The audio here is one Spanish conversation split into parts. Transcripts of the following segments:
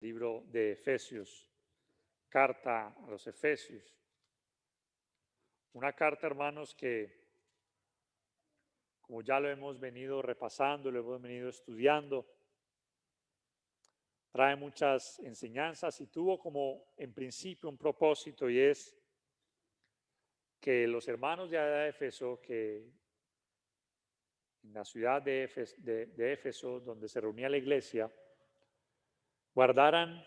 Libro de Efesios, carta a los Efesios. Una carta, hermanos, que como ya lo hemos venido repasando, lo hemos venido estudiando, trae muchas enseñanzas y tuvo como en principio un propósito, y es que los hermanos de Éfeso, que en la ciudad de Éfeso, donde se reunía la iglesia, guardaran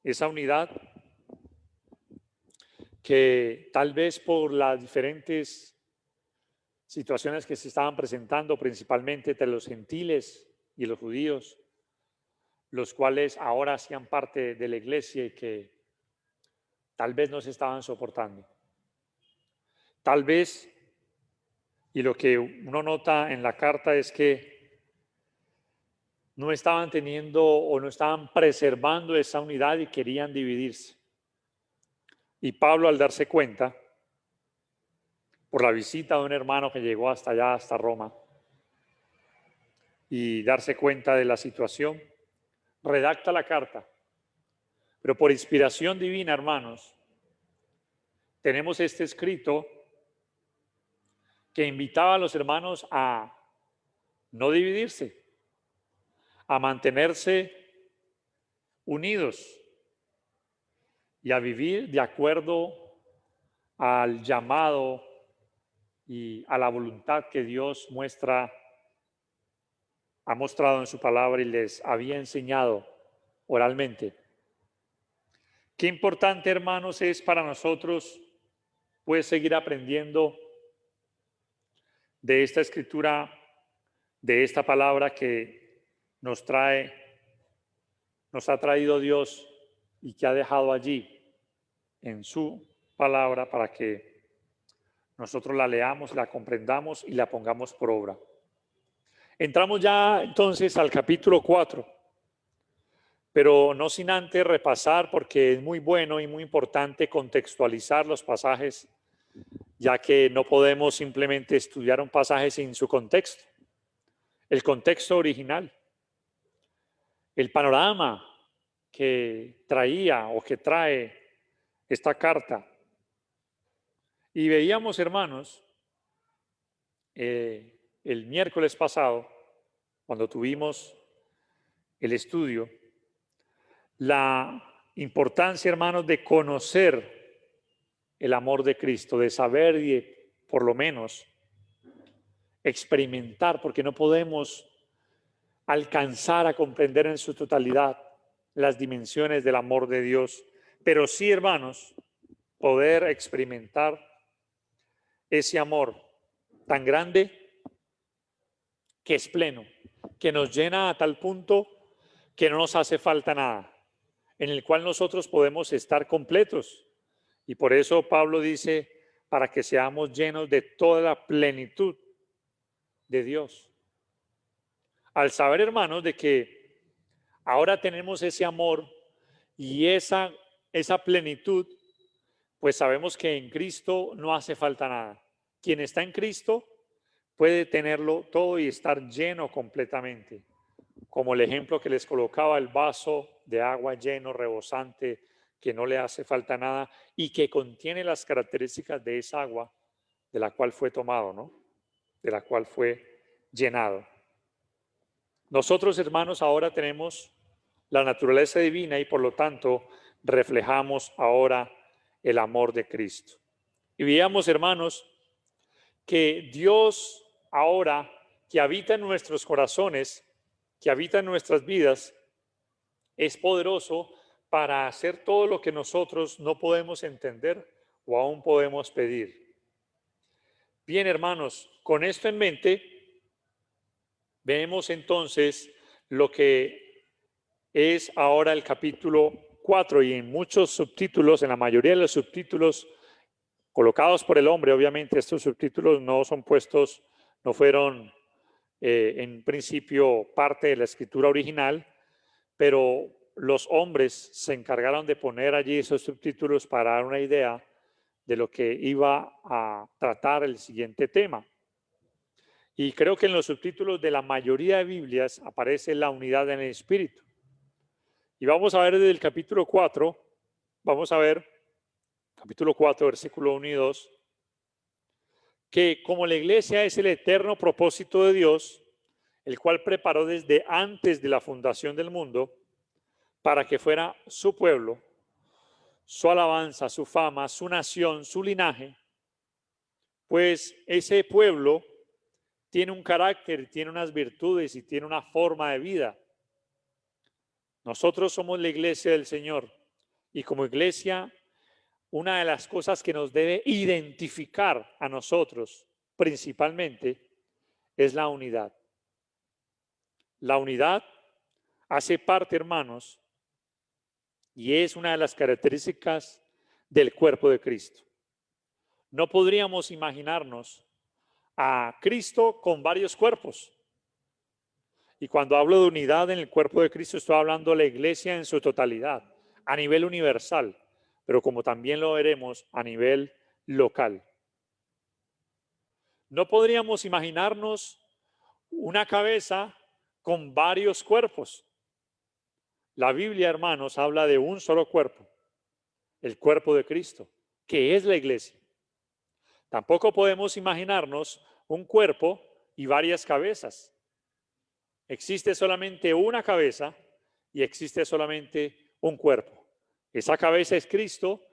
esa unidad que tal vez por las diferentes situaciones que se estaban presentando principalmente entre los gentiles y los judíos, los cuales ahora hacían parte de la iglesia y que tal vez no se estaban soportando. Tal vez, y lo que uno nota en la carta es que no estaban teniendo o no estaban preservando esa unidad y querían dividirse. Y Pablo, al darse cuenta, por la visita de un hermano que llegó hasta allá, hasta Roma, y darse cuenta de la situación, redacta la carta. Pero por inspiración divina, hermanos, tenemos este escrito que invitaba a los hermanos a no dividirse, a mantenerse unidos y a vivir de acuerdo al llamado y a la voluntad que Dios ha mostrado en su palabra y les había enseñado oralmente. Qué importante, hermanos, es para nosotros pues seguir aprendiendo de esta escritura, de esta palabra que nos ha traído Dios y que ha dejado allí en su palabra para que nosotros la leamos, la comprendamos y la pongamos por obra. Entramos ya entonces al capítulo 4, pero no sin antes repasar, porque es muy bueno y muy importante contextualizar los pasajes, ya que no podemos simplemente estudiar un pasaje sin su contexto, el contexto original, el panorama que traía o que trae esta carta. Y veíamos, hermanos, el miércoles pasado, cuando tuvimos el estudio, la importancia, hermanos, de conocer el amor de Cristo, de saber y por lo menos experimentar, porque no podemos alcanzar a comprender en su totalidad las dimensiones del amor de Dios, pero sí, hermanos, poder experimentar ese amor tan grande que es pleno, que nos llena a tal punto que no nos hace falta nada, en el cual nosotros podemos estar completos. Y por eso Pablo dice, para que seamos llenos de toda la plenitud de Dios. Al saber, hermanos, de que ahora tenemos ese amor y esa plenitud, pues sabemos que en Cristo no hace falta nada. Quien está en Cristo puede tenerlo todo y estar lleno completamente. Como el ejemplo que les colocaba, el vaso de agua lleno, rebosante, que no le hace falta nada y que contiene las características de esa agua de la cual fue tomado, ¿no? De la cual fue llenado. Nosotros, hermanos, ahora tenemos la naturaleza divina y por lo tanto reflejamos ahora el amor de Cristo. Y veamos, hermanos, que Dios ahora que habita en nuestros corazones, que habita en nuestras vidas, es poderoso para hacer todo lo que nosotros no podemos entender o aún podemos pedir. Bien, hermanos, con esto en mente, vemos entonces lo que es ahora el capítulo 4 y en muchos subtítulos, en la mayoría de los subtítulos colocados por el hombre, obviamente estos subtítulos no son puestos, no fueron en principio parte de la escritura original, pero los hombres se encargaron de poner allí esos subtítulos para dar una idea de lo que iba a tratar el siguiente tema. Y creo que en los subtítulos de la mayoría de Biblias aparece la unidad en el Espíritu. Y vamos a ver desde el capítulo 4, vamos a ver, capítulo 4, versículo 1 y 2, que como la iglesia es el eterno propósito de Dios, el cual preparó desde antes de la fundación del mundo para que fuera su pueblo, su alabanza, su fama, su nación, su linaje, pues ese pueblo tiene un carácter, tiene unas virtudes y tiene una forma de vida. Nosotros somos la iglesia del Señor y como iglesia, una de las cosas que nos debe identificar a nosotros principalmente es la unidad. La unidad hace parte, hermanos, y es una de las características del cuerpo de Cristo. No podríamos imaginarnos a Cristo con varios cuerpos. Y cuando hablo de unidad en el cuerpo de Cristo, estoy hablando de la iglesia en su totalidad, a nivel universal, pero como también lo veremos a nivel local. No podríamos imaginarnos una cabeza con varios cuerpos. La Biblia, hermanos, habla de un solo cuerpo, el cuerpo de Cristo, que es la iglesia. Tampoco podemos imaginarnos un cuerpo y varias cabezas. Existe solamente una cabeza y existe solamente un cuerpo. Esa cabeza es Cristo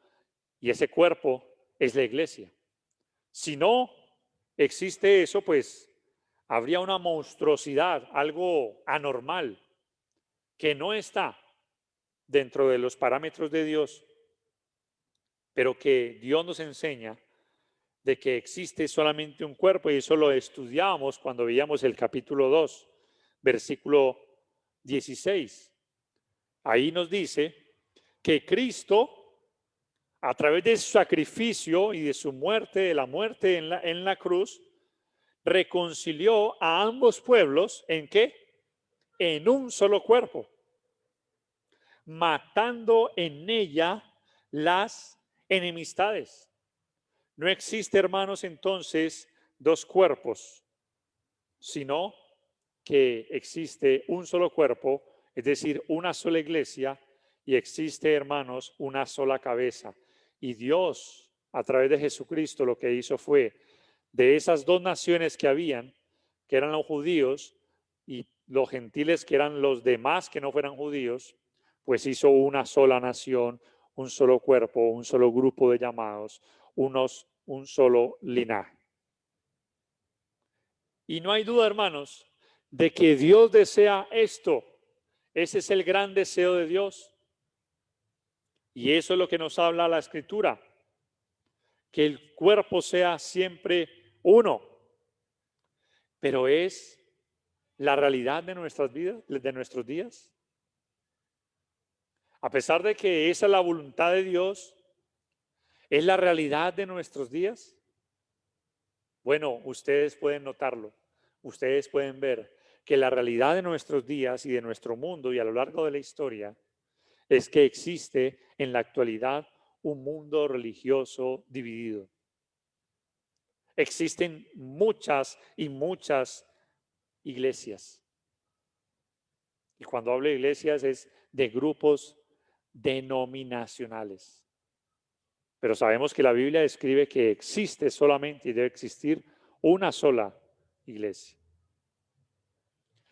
y ese cuerpo es la iglesia. Si no existe eso, pues habría una monstruosidad, algo anormal, que no está dentro de los parámetros de Dios, pero que Dios nos enseña de que existe solamente un cuerpo, y eso lo estudiábamos cuando veíamos el capítulo 2, versículo 16. Ahí nos dice que Cristo, a través de su sacrificio y de su muerte, de la muerte en la cruz, reconcilió a ambos pueblos, ¿en qué? En un solo cuerpo, matando en ella las enemistades. No existe, hermanos, entonces dos cuerpos, sino que existe un solo cuerpo, es decir, una sola iglesia, y existe, hermanos, una sola cabeza. Y Dios, a través de Jesucristo, lo que hizo fue, de esas dos naciones que habían, que eran los judíos, y los gentiles, que eran los demás que no fueran judíos, pues hizo una sola nación, un solo cuerpo, un solo grupo de llamados, un solo linaje. Y no hay duda, hermanos, de que Dios desea esto. Ese es el gran deseo de Dios. Y eso es lo que nos habla la Escritura, que el cuerpo sea siempre uno. Pero es la realidad de nuestras vidas, de nuestros días. A pesar de que esa es la voluntad de Dios, ¿es la realidad de nuestros días? Bueno, ustedes pueden notarlo, ustedes pueden ver que la realidad de nuestros días y de nuestro mundo y a lo largo de la historia es que existe en la actualidad un mundo religioso dividido. Existen muchas y muchas iglesias. Y cuando hablo de iglesias es de grupos denominacionales. Pero sabemos que la Biblia describe que existe solamente y debe existir una sola iglesia.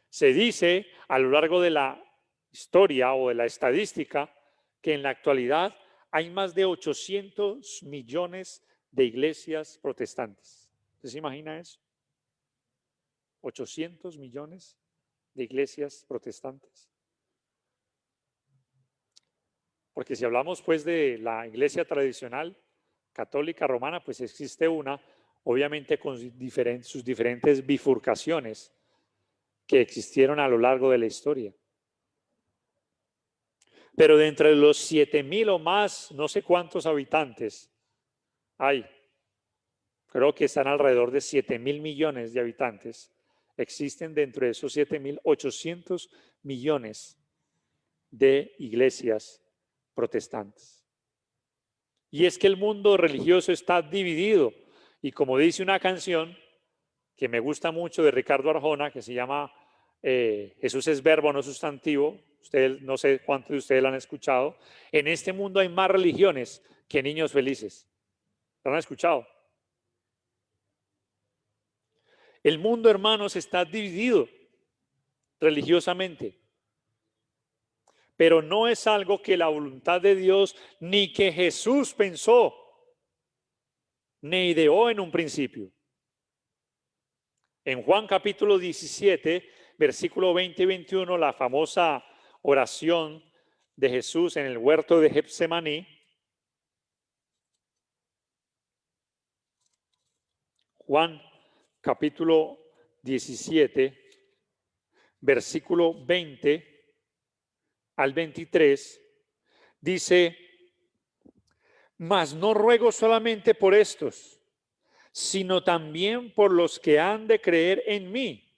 Se dice a lo largo de la historia o de la estadística que en la actualidad hay más de 800 millones de iglesias protestantes. ¿Usted se imagina eso? 800 millones de iglesias protestantes. Porque si hablamos pues de la iglesia tradicional católica romana, pues existe una, obviamente con sus diferentes bifurcaciones que existieron a lo largo de la historia. Pero de entre los 7,000 o más, no sé cuántos habitantes hay, creo que están alrededor de 7,000 millones de habitantes, existen dentro de esos 7,800 millones de iglesias protestantes. Y es que el mundo religioso está dividido. Y como dice una canción que me gusta mucho de Ricardo Arjona, que se llama Jesús es verbo, no sustantivo, Ustedes, no sé cuántos de ustedes lo han escuchado. En este mundo hay más religiones que niños felices. ¿Lo han escuchado? El mundo, hermanos, está dividido religiosamente, pero no es algo que la voluntad de Dios ni que Jesús pensó ni ideó en un principio. En Juan capítulo 17, versículo 20 y 21, la famosa oración de Jesús en el huerto de Getsemaní, Juan capítulo 17, versículo 20 al 23, dice: mas no ruego solamente por estos, sino también por los que han de creer en mí,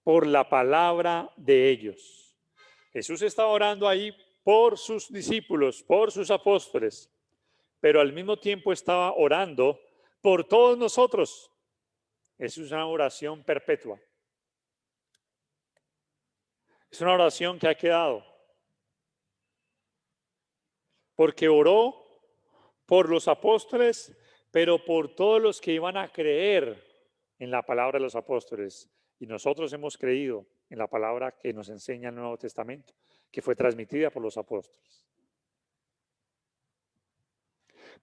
por la palabra de ellos. Jesús está orando ahí por sus discípulos, por sus apóstoles, pero al mismo tiempo estaba orando por todos nosotros. Es una oración perpetua. Es una oración que ha quedado. Porque oró por los apóstoles, pero por todos los que iban a creer en la palabra de los apóstoles. Y nosotros hemos creído en la palabra que nos enseña el Nuevo Testamento, que fue transmitida por los apóstoles.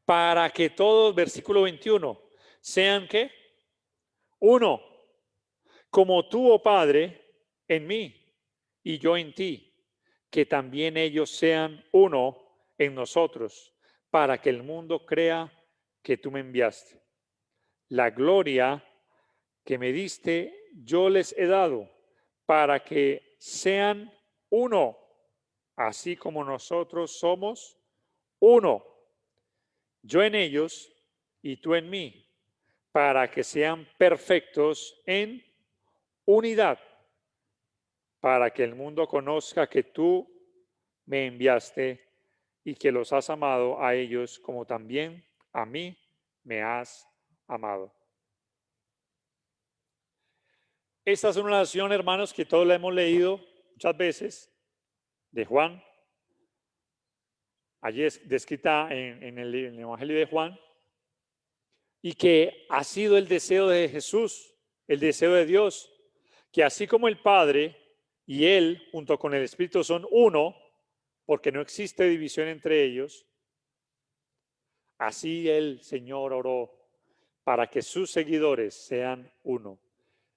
Para que todos, versículo 21, sean ¿qué? Uno, como tú, oh Padre, en mí y yo en ti, que también ellos sean uno en nosotros, para que el mundo crea que tú me enviaste. La gloria que me diste, yo les he dado, para que sean uno, así como nosotros somos uno. Yo en ellos y tú en mí, para que sean perfectos en unidad, para que el mundo conozca que tú me enviaste y que los has amado a ellos como también a mí me has amado. Esta es una oración, hermanos, que todos la hemos leído muchas veces, de Juan, allí es descrita en el Evangelio de Juan, y que ha sido el deseo de Jesús, el deseo de Dios, que así como el Padre y Él, junto con el Espíritu, son uno, porque no existe división entre ellos, así el Señor oró para que sus seguidores sean uno.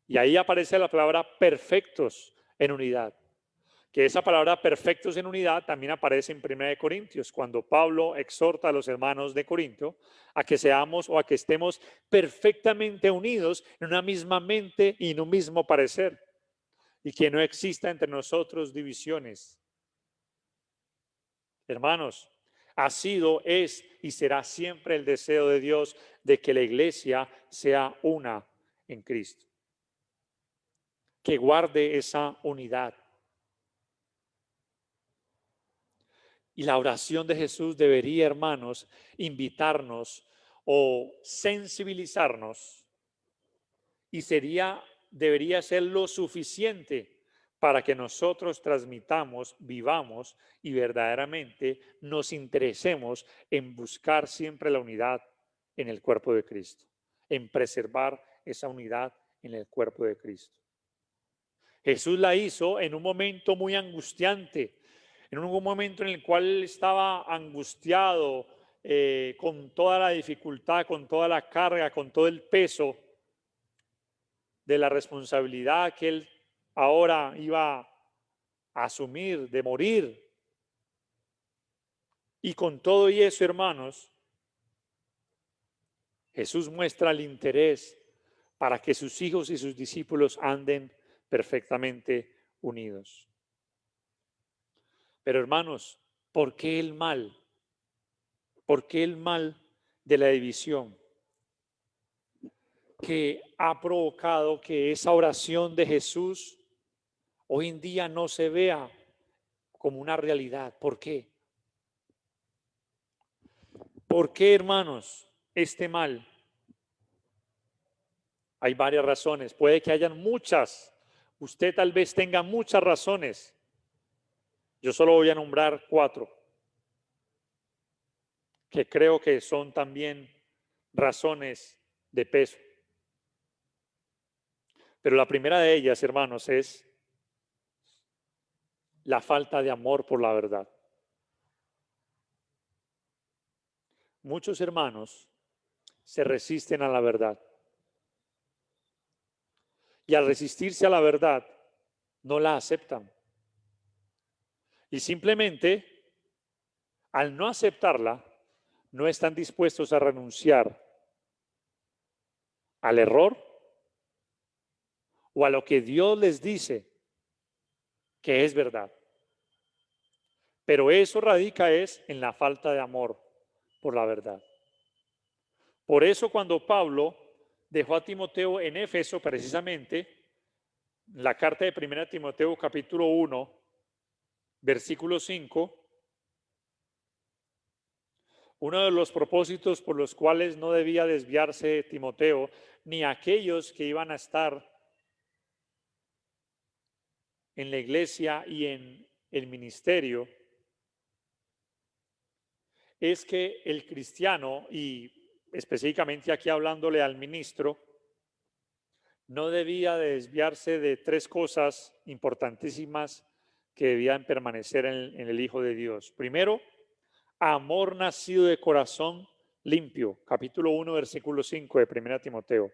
Y ahí aparece la palabra perfectos en unidad. Que esa palabra perfectos en unidad también aparece en 1 Corintios, cuando Pablo exhorta a los hermanos de Corinto a que seamos o a que estemos perfectamente unidos en una misma mente y en un mismo parecer, y que no exista entre nosotros divisiones. Hermanos, ha sido, es y será siempre el deseo de Dios de que la iglesia sea una en Cristo, que guarde esa unidad. Y la oración de Jesús debería, hermanos, invitarnos o sensibilizarnos, y debería ser lo suficiente para que nosotros transmitamos, vivamos y verdaderamente nos interesemos en buscar siempre la unidad en el cuerpo de Cristo, en preservar esa unidad en el cuerpo de Cristo. Jesús la hizo en un momento muy angustiante, en un momento en el cual él estaba angustiado, con toda la dificultad, con toda la carga, con todo el peso de la responsabilidad que él ahora iba a asumir, de morir. Y con todo y eso, hermanos, Jesús muestra el interés para que sus hijos y sus discípulos anden perfectamente unidos. Pero hermanos, ¿por qué el mal? ¿Por qué el mal de la división que ha provocado que esa oración de Jesús hoy en día no se vea como una realidad? ¿Por qué? ¿Por qué, hermanos, este mal? Hay varias razones, puede que hayan muchas. Usted tal vez tenga muchas razones, Yo solo voy a nombrar 4 que creo que son también razones de peso. Pero la primera de ellas, hermanos, es la falta de amor por la verdad. Muchos hermanos se resisten a la verdad. Y al resistirse a la verdad, no la aceptan. Y simplemente, al no aceptarla, no están dispuestos a renunciar al error o a lo que Dios les dice que es verdad. Pero eso radica en la falta de amor por la verdad. Por eso cuando Pablo dejó a Timoteo en Éfeso, precisamente, la carta de 1 Timoteo capítulo 1, versículo 5, uno de los propósitos por los cuales no debía desviarse Timoteo, ni aquellos que iban a estar en la iglesia y en el ministerio, es que el cristiano, y específicamente aquí hablándole al ministro, no debía de desviarse de 3 cosas importantísimas que debían permanecer en el Hijo de Dios. Primero, amor nacido de corazón limpio, capítulo 1, versículo 5 de 1 Timoteo.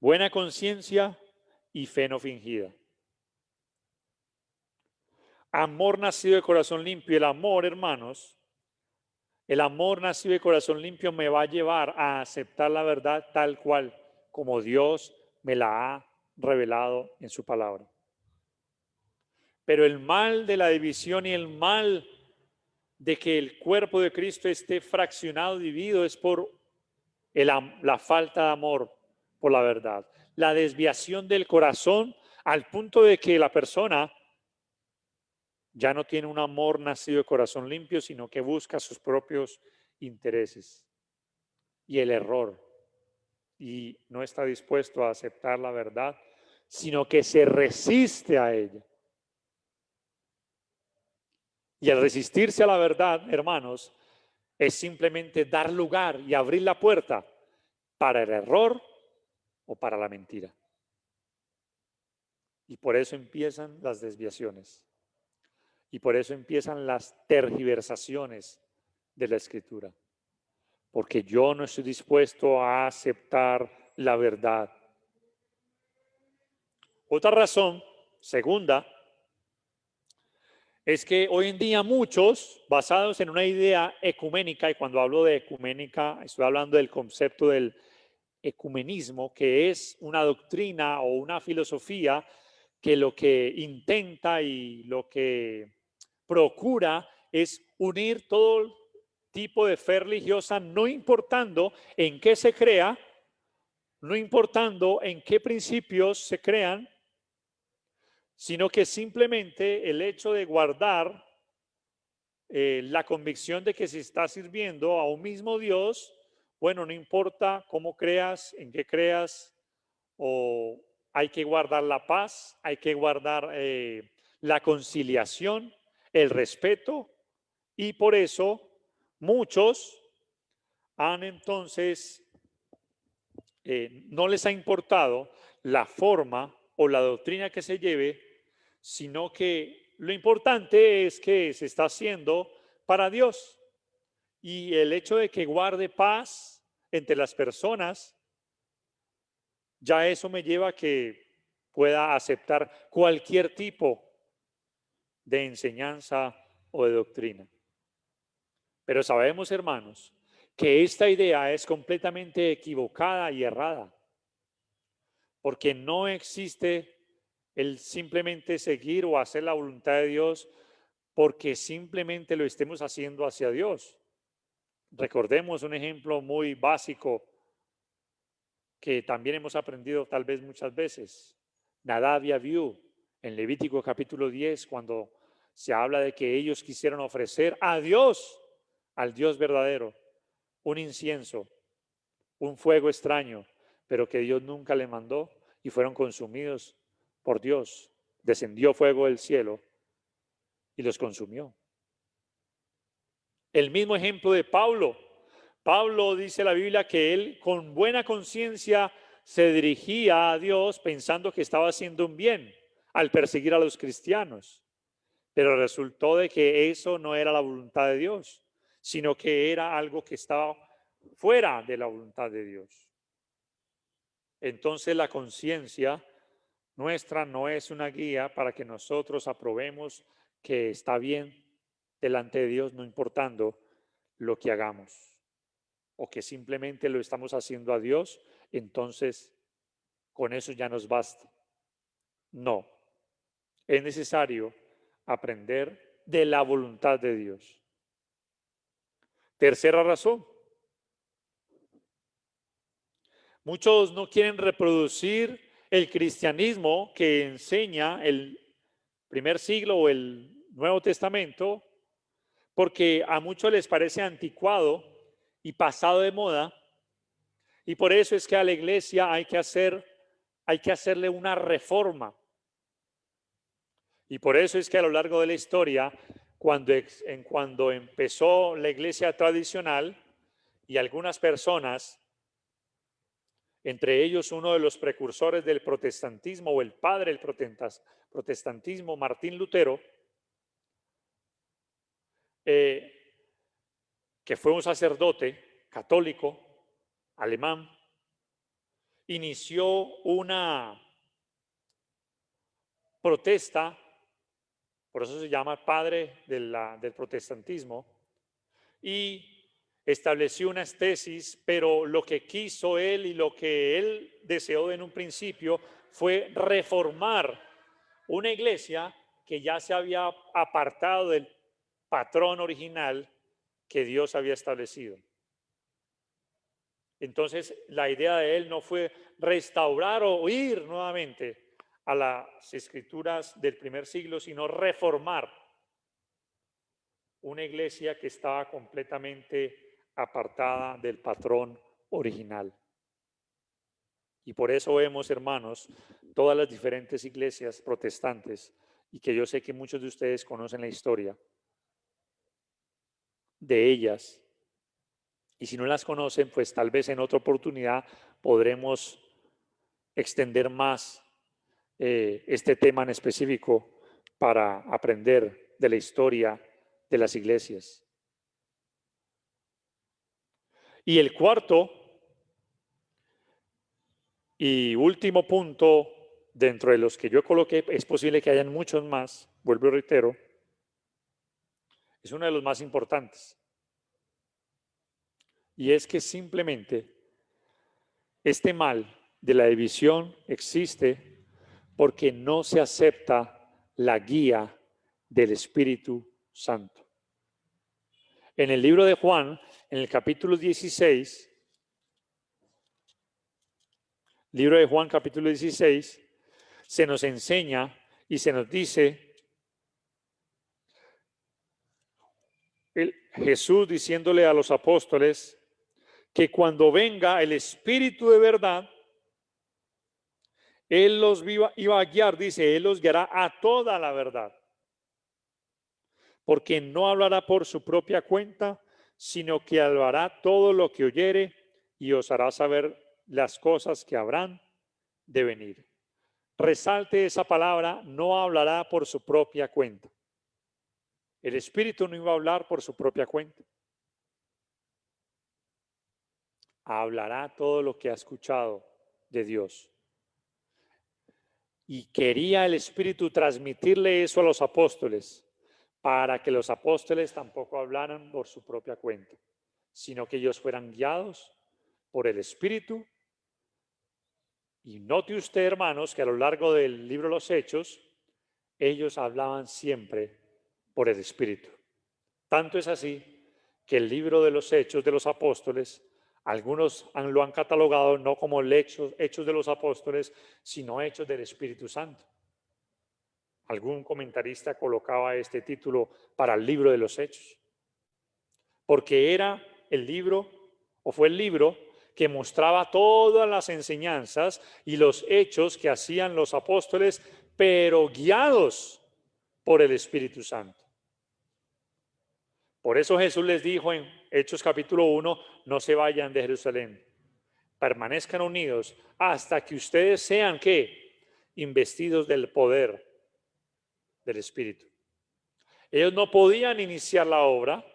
Buena conciencia y fe no fingida. Amor nacido de corazón limpio. El amor, hermanos, el amor nacido de corazón limpio me va a llevar a aceptar la verdad tal cual como Dios me la ha revelado en su palabra. Pero el mal de la división y el mal de que el cuerpo de Cristo esté fraccionado, dividido, es por la falta de amor por la verdad. La desviación del corazón al punto de que la persona ya no tiene un amor nacido de corazón limpio, sino que busca sus propios intereses y el error. Y no está dispuesto a aceptar la verdad, sino que se resiste a ella. Y al resistirse a la verdad, hermanos, es simplemente dar lugar y abrir la puerta para el error o para la mentira. Y por eso empiezan las desviaciones. Y por eso empiezan las tergiversaciones de la Escritura. Porque yo no estoy dispuesto a aceptar la verdad. Otra razón, segunda, es que hoy en día muchos, basados en una idea ecuménica, y cuando hablo de ecuménica, estoy hablando del concepto del ecumenismo, que es una doctrina o una filosofía que lo que intenta y lo que procura es unir todo tipo de fe religiosa, no importando en qué se crea, no importando en qué principios se crean, sino que simplemente el hecho de guardar la convicción de que se está sirviendo a un mismo Dios, bueno, no importa cómo creas, en qué creas, o hay que guardar la paz, hay que guardar la conciliación, el respeto, y por eso muchos han entonces, no les ha importado la forma o la doctrina que se lleve, sino que lo importante es que se está haciendo para Dios. Y el hecho de que guarde paz entre las personas, ya eso me lleva a que pueda aceptar cualquier tipo de enseñanza o de doctrina. Pero sabemos, hermanos, que esta idea es completamente equivocada y errada, porque no existe el simplemente seguir o hacer la voluntad de Dios porque simplemente lo estemos haciendo hacia Dios. Recordemos un ejemplo muy básico que también hemos aprendido tal vez muchas veces. Nadab y Abiú, en Levítico capítulo 10, cuando se habla de que ellos quisieron ofrecer a Dios, al Dios verdadero, un incienso, un fuego extraño, pero que Dios nunca le mandó y fueron consumidos por Dios. descendió fuego del cielo y los consumió. El mismo ejemplo de Pablo. Pablo dice la Biblia que él con buena conciencia se dirigía a Dios pensando que estaba haciendo un bien al perseguir a los cristianos. Pero resultó de que eso no era la voluntad de Dios, sino que era algo que estaba fuera de la voluntad de Dios. Entonces la conciencia nuestra no es una guía para que nosotros aprobemos que está bien delante de Dios, no importando lo que hagamos, o que simplemente lo estamos haciendo a Dios, entonces con eso ya nos basta. No, es necesario aprender de la voluntad de Dios. Tercera razón. Muchos no quieren reproducir el cristianismo que enseña el primer siglo o el Nuevo Testamento, porque a muchos les parece anticuado y pasado de moda, y por eso es que a la iglesia hay que hacerle una reforma. Y por eso es que a lo largo de la historia, cuando empezó la iglesia tradicional y algunas personas, entre ellos uno de los precursores del protestantismo o el padre del protestantismo, Martín Lutero, que fue un sacerdote católico alemán, inició una protesta, por eso se llama padre del protestantismo, y estableció unas tesis, pero lo que quiso él y lo que él deseó en un principio fue reformar una iglesia que ya se había apartado del patrón original que Dios había establecido. Entonces, la idea de él no fue restaurar o ir nuevamente a las escrituras del primer siglo, sino reformar una iglesia que estaba completamente apartada del patrón original. Y por eso vemos, hermanos, todas las diferentes iglesias protestantes, y que yo sé que muchos de ustedes conocen la historia de ellas. Y si no las conocen, pues tal vez en otra oportunidad podremos extender más este tema en específico para aprender de la historia de las iglesias. Y el cuarto y último punto dentro de los que yo coloqué, es posible que hayan muchos más, vuelvo y reitero, es uno de los más importantes. Y es que simplemente este mal de la división existe porque no se acepta la guía del Espíritu Santo. En el libro de Juan, en el capítulo 16, libro de Juan capítulo 16, se nos enseña y se nos dice Jesús diciéndole a los apóstoles que cuando venga el Espíritu de verdad, Él los iba a guiar, dice, Él los guiará a toda la verdad. Porque no hablará por su propia cuenta, sino que hablará todo lo que oyere y os hará saber las cosas que habrán de venir. Resalte esa palabra, no hablará por su propia cuenta. El Espíritu no iba a hablar por su propia cuenta. Hablará todo lo que ha escuchado de Dios. Y quería el Espíritu transmitirle eso a los apóstoles, para que los apóstoles tampoco hablaran por su propia cuenta, sino que ellos fueran guiados por el Espíritu. Y note usted, hermanos, que a lo largo del libro de los Hechos, ellos hablaban siempre por el Espíritu. Tanto es así que el libro de los Hechos de los Apóstoles, algunos lo han catalogado no como hechos de los Apóstoles, sino Hechos del Espíritu Santo. Algún comentarista colocaba este título para el libro de los Hechos, porque era el libro, o fue el libro, que mostraba todas las enseñanzas y los hechos que hacían los apóstoles pero guiados por el Espíritu Santo. Por eso Jesús les dijo en Hechos capítulo 1, no se vayan de Jerusalén, permanezcan unidos hasta que ustedes sean, ¿qué? Investidos del poder del Espíritu. Ellos no podían iniciar la obra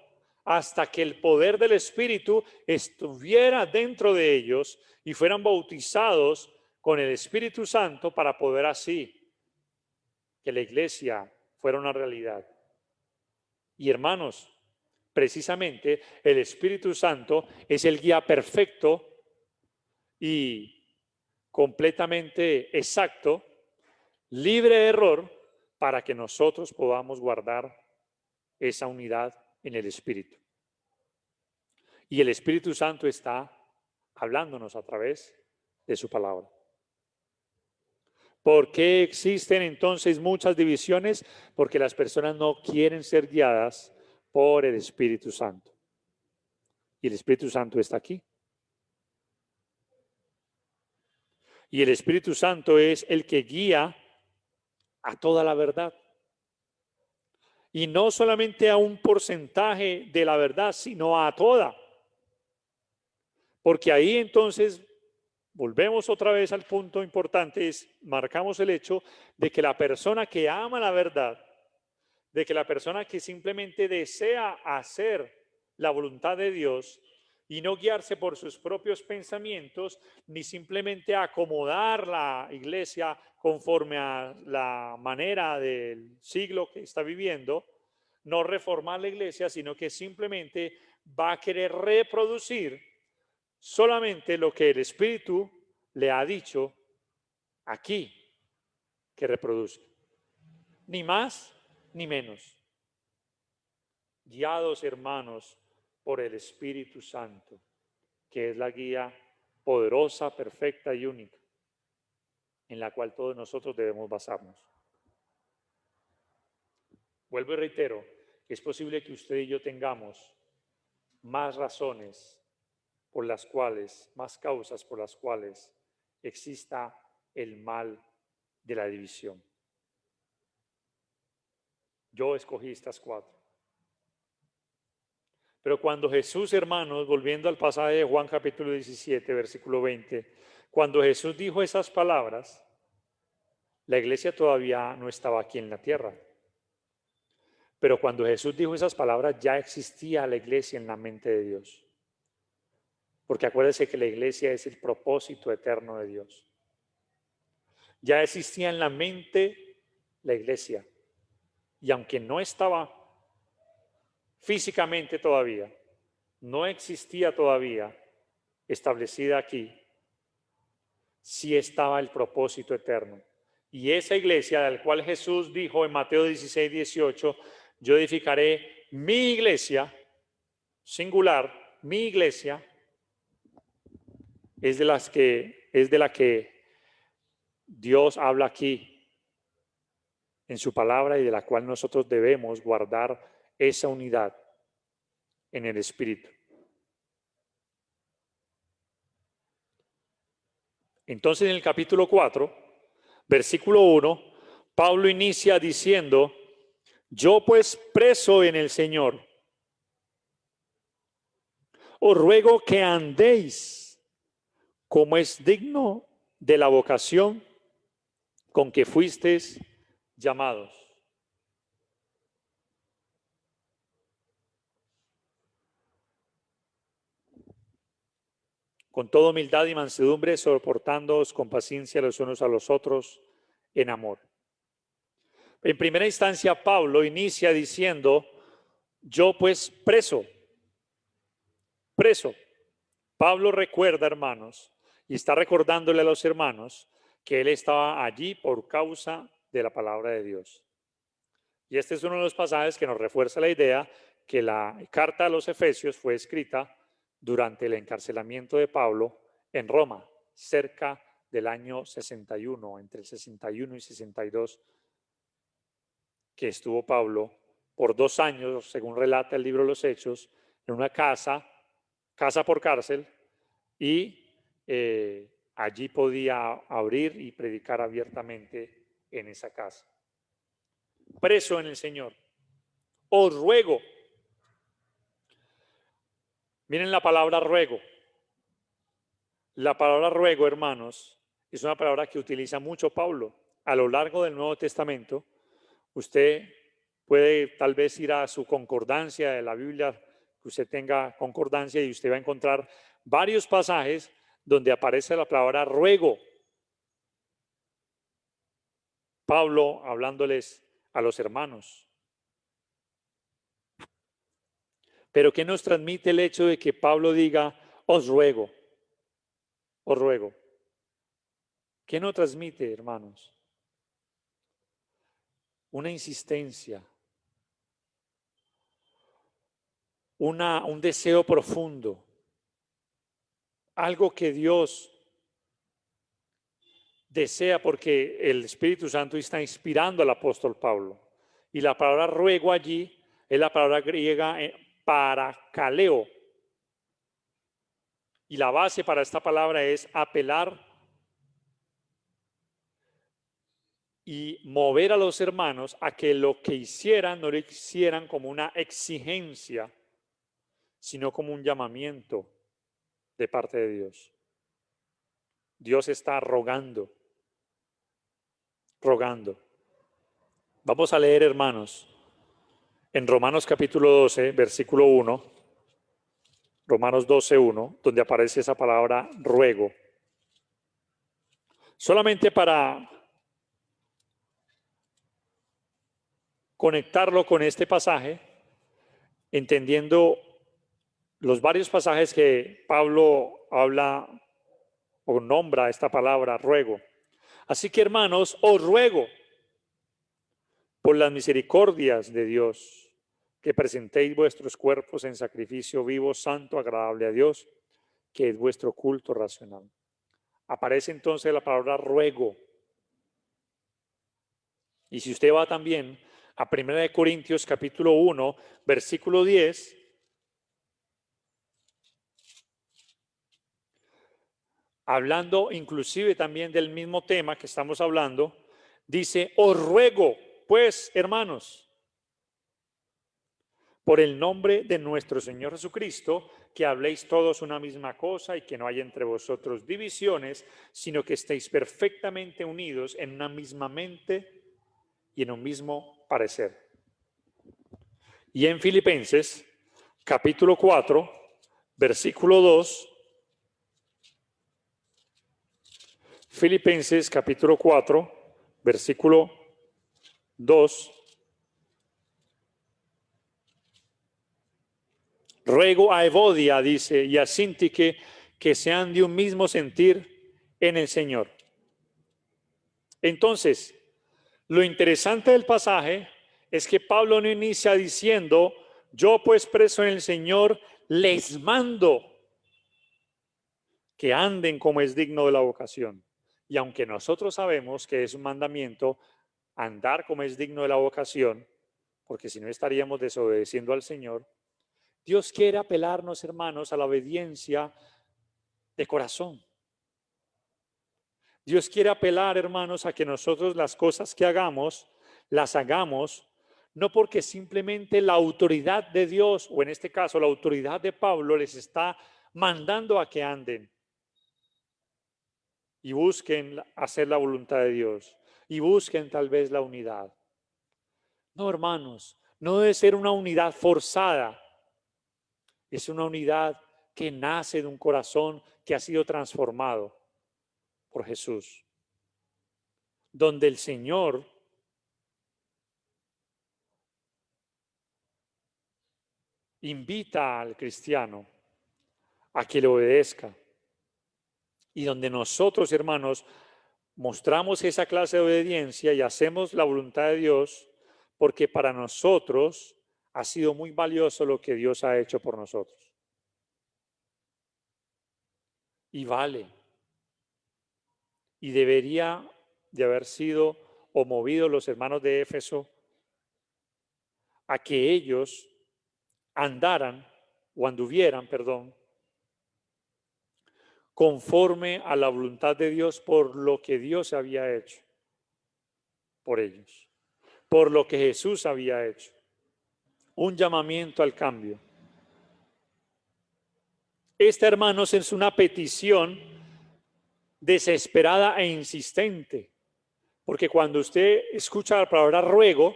hasta que el poder del Espíritu estuviera dentro de ellos y fueran bautizados con el Espíritu Santo para poder así que la iglesia fuera una realidad. Y hermanos, precisamente el Espíritu Santo es el guía perfecto y completamente exacto, libre de error, para que nosotros podamos guardar esa unidad en el Espíritu. Y el Espíritu Santo está hablándonos a través de su palabra. ¿Por qué existen entonces muchas divisiones? Porque las personas no quieren ser guiadas por el Espíritu Santo. Y el Espíritu Santo está aquí. Y el Espíritu Santo es el que guía a toda la verdad. Y no solamente a un porcentaje de la verdad, sino a toda. Porque ahí entonces volvemos otra vez al punto importante, marcamos el hecho de que la persona que ama la verdad, de que la persona que simplemente desea hacer la voluntad de Dios y no guiarse por sus propios pensamientos, ni simplemente acomodar la iglesia conforme a la manera del siglo que está viviendo, no reformar la iglesia, sino que simplemente va a querer reproducir solamente lo que el Espíritu le ha dicho aquí que reproduzca. Ni más ni menos. Guiados, hermanos, por el Espíritu Santo, que es la guía poderosa, perfecta y única, en la cual todos nosotros debemos basarnos. Vuelvo y reitero, que es posible que usted y yo tengamos más razones por las cuales, más causas por las cuales exista el mal de la división. Yo escogí estas 4. Pero cuando Jesús, hermanos, volviendo al pasaje de Juan capítulo 17, versículo 20, cuando Jesús dijo esas palabras, la iglesia todavía no estaba aquí en la tierra. Pero cuando Jesús dijo esas palabras, ya existía la iglesia en la mente de Dios. Porque acuérdense que la iglesia es el propósito eterno de Dios. Ya existía en la mente la iglesia. Y aunque no estaba físicamente todavía, no existía todavía establecida aquí, sí estaba el propósito eterno. Y esa iglesia, del cual Jesús dijo en Mateo 16, 18, yo edificaré mi iglesia, singular, mi iglesia, es de la que Dios habla aquí en su palabra y de la cual nosotros debemos guardar esa unidad en el Espíritu. Entonces en el capítulo 4, versículo 1, Pablo inicia diciendo, yo pues preso en el Señor, os ruego que andéis como es digno de la vocación con que fuisteis llamados. Con toda humildad y mansedumbre, soportándoos con paciencia los unos a los otros en amor. En primera instancia, Pablo inicia diciendo, yo pues preso. Pablo recuerda, hermanos, y está recordándole a los hermanos que él estaba allí por causa de la palabra de Dios. Y este es uno de los pasajes que nos refuerza la idea que la carta a los Efesios fue escrita durante el encarcelamiento de Pablo en Roma, cerca del año 61, entre el 61 y 62, que estuvo Pablo por 2 años, según relata el libro de los Hechos, en una casa por cárcel, y allí podía abrir y predicar abiertamente en esa casa. Preso en el Señor. Os ruego. Miren la palabra ruego. La palabra ruego, hermanos, es una palabra que utiliza mucho Pablo. A lo largo del Nuevo Testamento, usted puede tal vez ir a su concordancia de la Biblia, que usted tenga concordancia, y usted va a encontrar varios pasajes donde aparece la palabra ruego. Pablo hablándoles a los hermanos. Pero ¿qué nos transmite el hecho de que Pablo diga, os ruego, os ruego? ¿Qué nos transmite, hermanos? Una insistencia, un deseo profundo, algo que Dios desea porque el Espíritu Santo está inspirando al apóstol Pablo. Y la palabra ruego allí es la palabra griega parakaleo. Y la base para esta palabra es apelar y mover a los hermanos a que lo que hicieran no lo hicieran como una exigencia, sino como un llamamiento de parte de Dios. Dios está rogando. Vamos a leer, hermanos, en Romanos capítulo 12, versículo 1, Romanos 12, 1, donde aparece esa palabra ruego. Solamente para conectarlo con este pasaje, entendiendo los varios pasajes que Pablo habla o nombra esta palabra ruego. Así que, hermanos, os ruego por las misericordias de Dios que presentéis vuestros cuerpos en sacrificio vivo, santo, agradable a Dios, que es vuestro culto racional. Aparece entonces la palabra ruego. Y si usted va también a 1 Corintios capítulo 1, versículo 10, hablando inclusive también del mismo tema que estamos hablando, dice, os ruego, pues, hermanos, por el nombre de nuestro Señor Jesucristo, que habléis todos una misma cosa y que no haya entre vosotros divisiones, sino que estéis perfectamente unidos en una misma mente y en un mismo parecer. Y en Filipenses, capítulo 4, versículo 2, Filipenses, capítulo 4, versículo 2, ruego a Evodia, dice, y a Sintique, que sean de un mismo sentir en el Señor. Entonces, lo interesante del pasaje es que Pablo no inicia diciendo, yo pues preso en el Señor, les mando que anden como es digno de la vocación. Y aunque nosotros sabemos que es un mandamiento andar como es digno de la vocación, porque si no estaríamos desobedeciendo al Señor, Dios quiere apelarnos, hermanos, a la obediencia de corazón. Dios quiere apelar, hermanos, a que nosotros las cosas que hagamos, las hagamos, no porque simplemente la autoridad de Dios, o en este caso la autoridad de Pablo, les está mandando a que anden y busquen hacer la voluntad de Dios y busquen tal vez la unidad. No, hermanos, no debe ser una unidad forzada, es una unidad que nace de un corazón que ha sido transformado por Jesús, donde el Señor invita al cristiano a que le obedezca y donde nosotros, hermanos, mostramos esa clase de obediencia y hacemos la voluntad de Dios porque para nosotros ha sido muy valioso lo que Dios ha hecho por nosotros. Y vale. Y debería de haber sido o movido los hermanos de Éfeso a que ellos andaran o anduvieran, perdón, conforme a la voluntad de Dios por lo que Dios había hecho. por ellos, por lo que Jesús había hecho. Un llamamiento al cambio. Esta, hermanos, es una petición desesperada e insistente, porque cuando usted escucha la palabra ruego,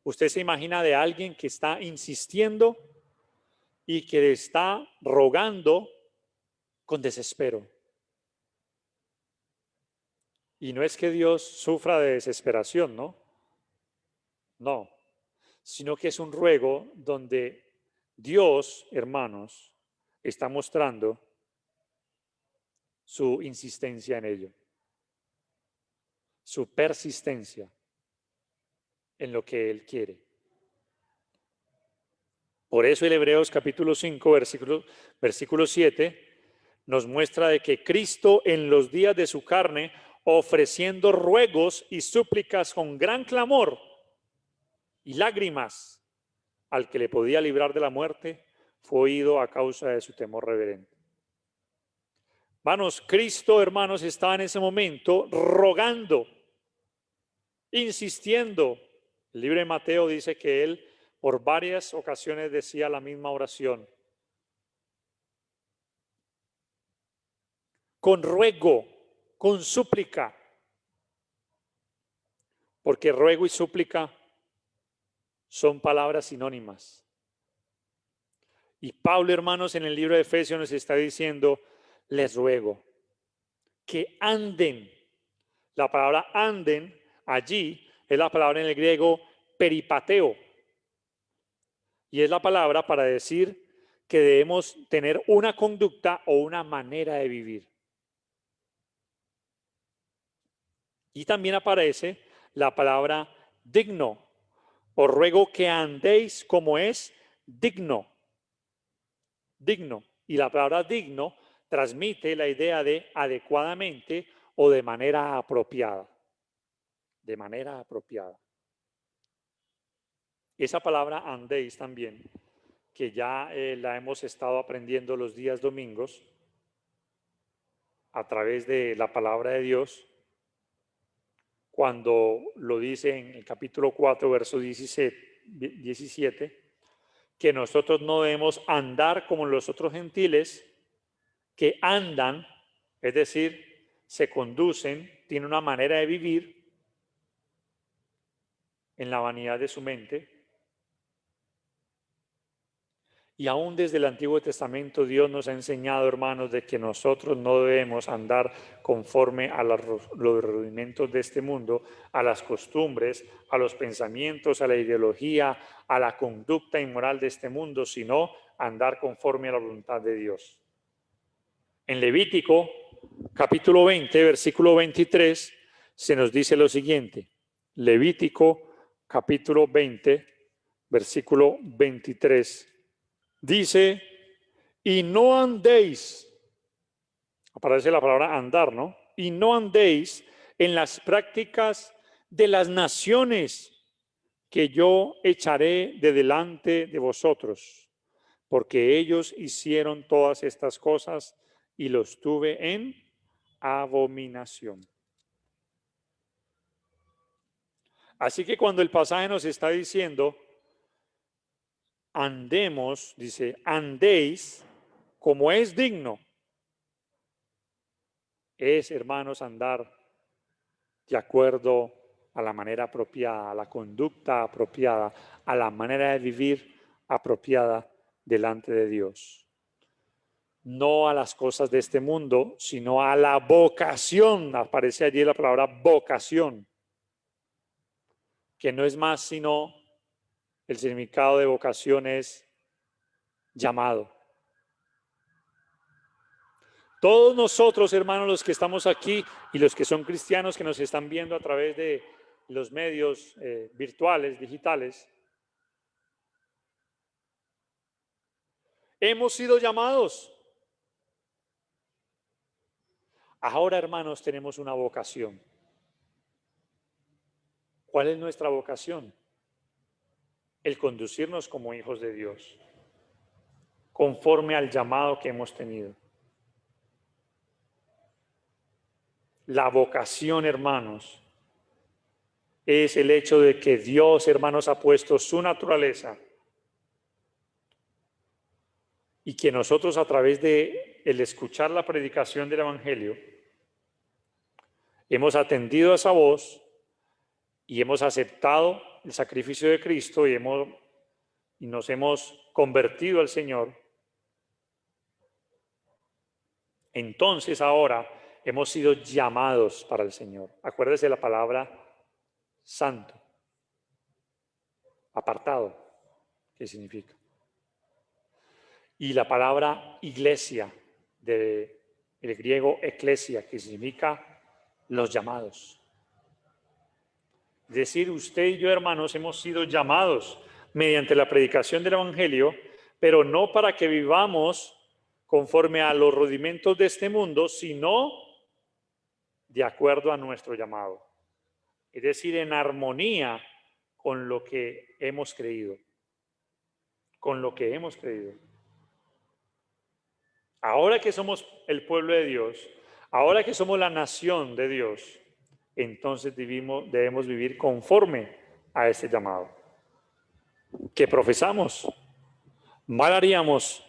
usted se imagina de alguien que está insistiendo y que le está rogando con desespero. Y no es que Dios sufra de desesperación, ¿no? No, sino que es un ruego donde Dios, hermanos, está mostrando su insistencia en ello, su persistencia en lo que Él quiere. Por eso el Hebreos capítulo 5, versículo 7, nos muestra de que Cristo en los días de su carne, ofreciendo ruegos y súplicas con gran clamor y lágrimas al que le podía librar de la muerte, fue oído a causa de su temor reverente. Hermanos, Cristo, hermanos, estaba en ese momento rogando, insistiendo. El libro de Mateo dice que él por varias ocasiones decía la misma oración. Con ruego, con súplica. Porque ruego y súplica son palabras sinónimas. Y Pablo, hermanos, en el libro de Efesios nos está diciendo, les ruego que anden. La palabra anden allí es la palabra en el griego peripateo. Y es la palabra para decir que debemos tener una conducta o una manera de vivir. Y también aparece la palabra digno. Os ruego que andéis como es digno. Digno. Y la palabra digno transmite la idea de adecuadamente o de manera apropiada. De manera apropiada. Esa palabra andéis también, que ya la hemos estado aprendiendo los días domingos a través de la palabra de Dios, cuando lo dice en el capítulo 4, verso 17, que nosotros no debemos andar como los otros gentiles que andan, es decir, se conducen, tienen una manera de vivir en la vanidad de su mente. Y aún desde el Antiguo Testamento Dios nos ha enseñado, hermanos, de que nosotros no debemos andar conforme a los rudimentos de este mundo, a las costumbres, a los pensamientos, a la ideología, a la conducta inmoral de este mundo, sino andar conforme a la voluntad de Dios. En Levítico, capítulo 20, versículo 23, se nos dice lo siguiente. Levítico, capítulo 20, versículo 23. Dice, y no andéis, aparece la palabra andar, ¿no? Y no andéis en las prácticas de las naciones que yo echaré de delante de vosotros, porque ellos hicieron todas estas cosas y los tuve en abominación. Así que cuando el pasaje nos está diciendo, andemos, dice, andéis como es digno, es, hermanos, andar de acuerdo a la manera apropiada, a la conducta apropiada, a la manera de vivir apropiada delante de Dios. No a las cosas de este mundo, sino a la vocación. Aparece allí la palabra vocación, que no es más sino el significado de vocación es llamado. Todos nosotros, hermanos, los que estamos aquí y los que son cristianos que nos están viendo a través de los medios virtuales, digitales, hemos sido llamados. Ahora, hermanos, tenemos una vocación. ¿Cuál es nuestra vocación? El conducirnos como hijos de Dios, conforme al llamado que hemos tenido. La vocación, hermanos, es el hecho de que Dios, hermanos, ha puesto su naturaleza y que nosotros a través de el escuchar la predicación del Evangelio hemos atendido a esa voz y hemos aceptado el sacrificio de Cristo y nos hemos convertido al Señor. Entonces ahora hemos sido llamados para el Señor. Acuérdese la palabra santo, apartado, ¿qué significa? Y la palabra iglesia, del griego eclesia, que significa los llamados. Es decir, usted y yo, hermanos, hemos sido llamados mediante la predicación del Evangelio, pero no para que vivamos conforme a los rudimentos de este mundo, sino de acuerdo a nuestro llamado. Es decir, en armonía con lo que hemos creído. Con lo que hemos creído. Ahora que somos el pueblo de Dios, ahora que somos la nación de Dios, entonces debemos vivir conforme a ese llamado. Que profesamos, mal haríamos,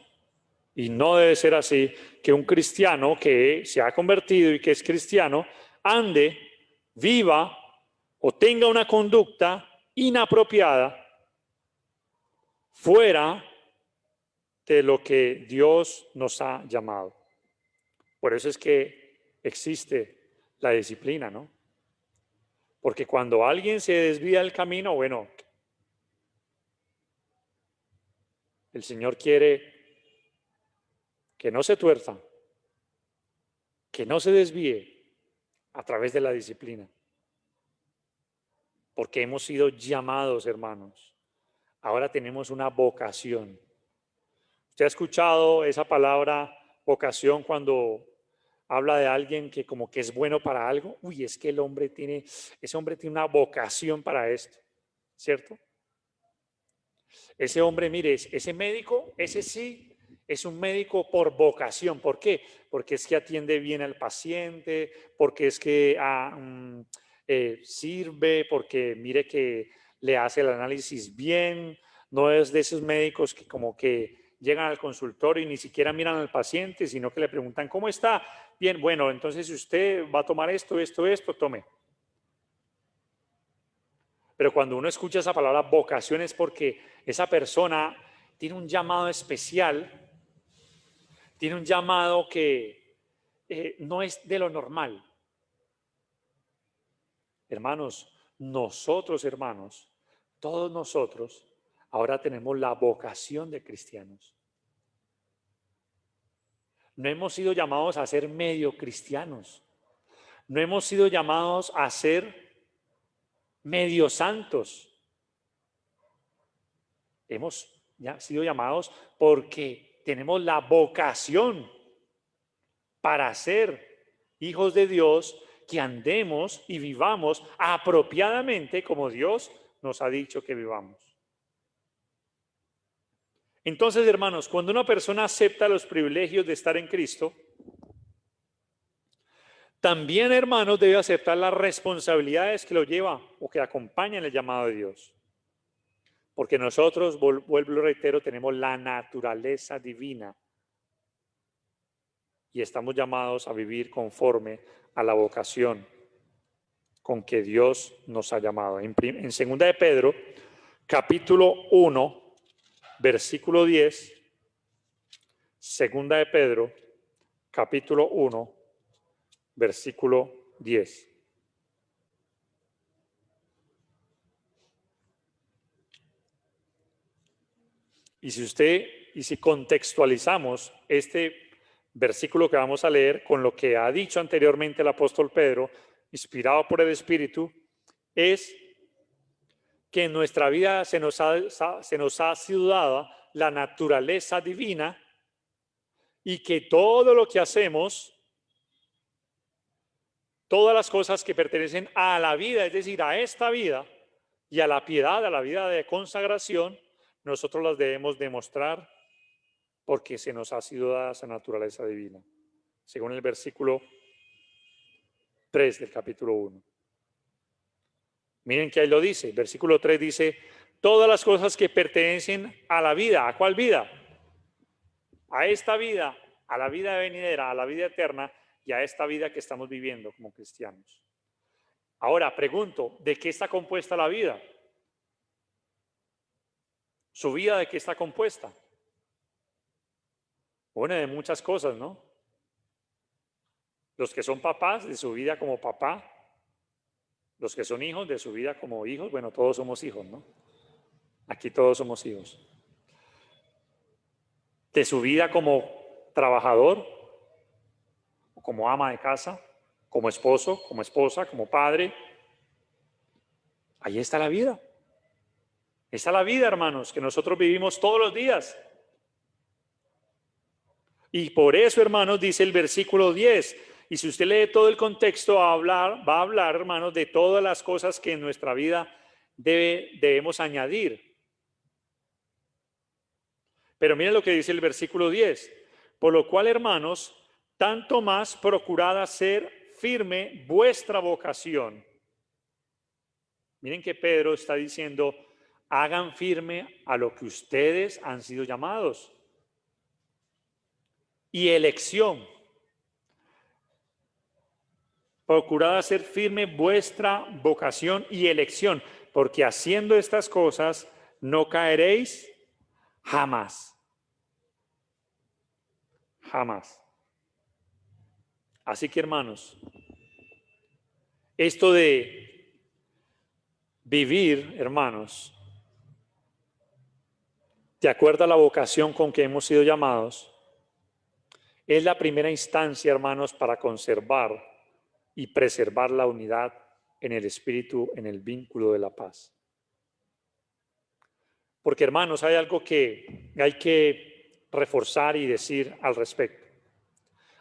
y no debe ser así, que un cristiano que se ha convertido y que es cristiano ande, viva o tenga una conducta inapropiada fuera de lo que Dios nos ha llamado. Por eso es que existe la disciplina, ¿no? Porque cuando alguien se desvía del camino, bueno, el Señor quiere que no se tuerza, que no se desvíe a través de la disciplina. Porque hemos sido llamados, hermanos. Ahora tenemos una vocación. ¿Usted ha escuchado esa palabra vocación cuando habla de alguien que como que es bueno para algo? Uy, es que ese hombre tiene una vocación para esto, ¿cierto? Ese hombre, mire, ese médico, ese sí, es un médico por vocación. ¿Por qué? Porque es que atiende bien al paciente, porque es que sirve, porque mire que le hace el análisis bien. No es de esos médicos que como que llegan al consultorio y ni siquiera miran al paciente, sino que le preguntan, ¿cómo está? Bien, bueno, entonces si usted va a tomar esto, tome. Pero cuando uno escucha esa palabra vocación es porque esa persona tiene un llamado especial, tiene un llamado que no es de lo normal. Hermanos, hermanos, todos nosotros, ahora tenemos la vocación de cristianos. No hemos sido llamados a ser medio cristianos. No hemos sido llamados a ser medio santos. Hemos sido llamados porque tenemos la vocación para ser hijos de Dios, que andemos y vivamos apropiadamente como Dios nos ha dicho que vivamos. Entonces, hermanos, cuando una persona acepta los privilegios de estar en Cristo, también, hermanos, debe aceptar las responsabilidades que lo lleva o que acompañan el llamado de Dios. Porque nosotros, vuelvo y reitero, tenemos la naturaleza divina y estamos llamados a vivir conforme a la vocación con que Dios nos ha llamado. En 2 de Pedro, capítulo 1, versículo 10, 2 de Pedro, capítulo 1, versículo 10. Y si contextualizamos este versículo que vamos a leer con lo que ha dicho anteriormente el apóstol Pedro, inspirado por el Espíritu, es que en nuestra vida se nos ha sido dada la naturaleza divina y que todo lo que hacemos, todas las cosas que pertenecen a la vida, es decir, a esta vida y a la piedad, a la vida de consagración, nosotros las debemos demostrar porque se nos ha sido dada esa naturaleza divina, según el versículo 3 del capítulo 1. Miren que ahí lo dice, versículo 3 dice, todas las cosas que pertenecen a la vida. ¿A cuál vida? A esta vida, a la vida venidera, a la vida eterna y a esta vida que estamos viviendo como cristianos. Ahora pregunto, ¿de qué está compuesta la vida? ¿Su vida de qué está compuesta? Bueno, de muchas cosas, ¿no? Los que son papás, de su vida como papá. Los que son hijos, de su vida como hijos. Bueno, todos somos hijos, ¿no? Aquí todos somos hijos. De su vida como trabajador, como ama de casa, como esposo, como esposa, como padre. Ahí está la vida. Está la vida, hermanos, que nosotros vivimos todos los días. Y por eso, hermanos, dice el versículo 10. Y si usted lee todo el contexto, va a hablar, hermanos, de todas las cosas que en nuestra vida debemos añadir. Pero miren lo que dice el versículo 10. Por lo cual, hermanos, tanto más procurad hacer firme vuestra vocación. Miren que Pedro está diciendo, hagan firme a lo que ustedes han sido llamados. Y elección. Procurad hacer firme vuestra vocación y elección, porque haciendo estas cosas no caeréis jamás. Jamás. Así que, hermanos, esto de vivir, hermanos, de acuerdo a la vocación con que hemos sido llamados, es la primera instancia, hermanos, para conservar y preservar la unidad en el espíritu, en el vínculo de la paz. Porque, hermanos, hay algo que hay que reforzar y decir al respecto.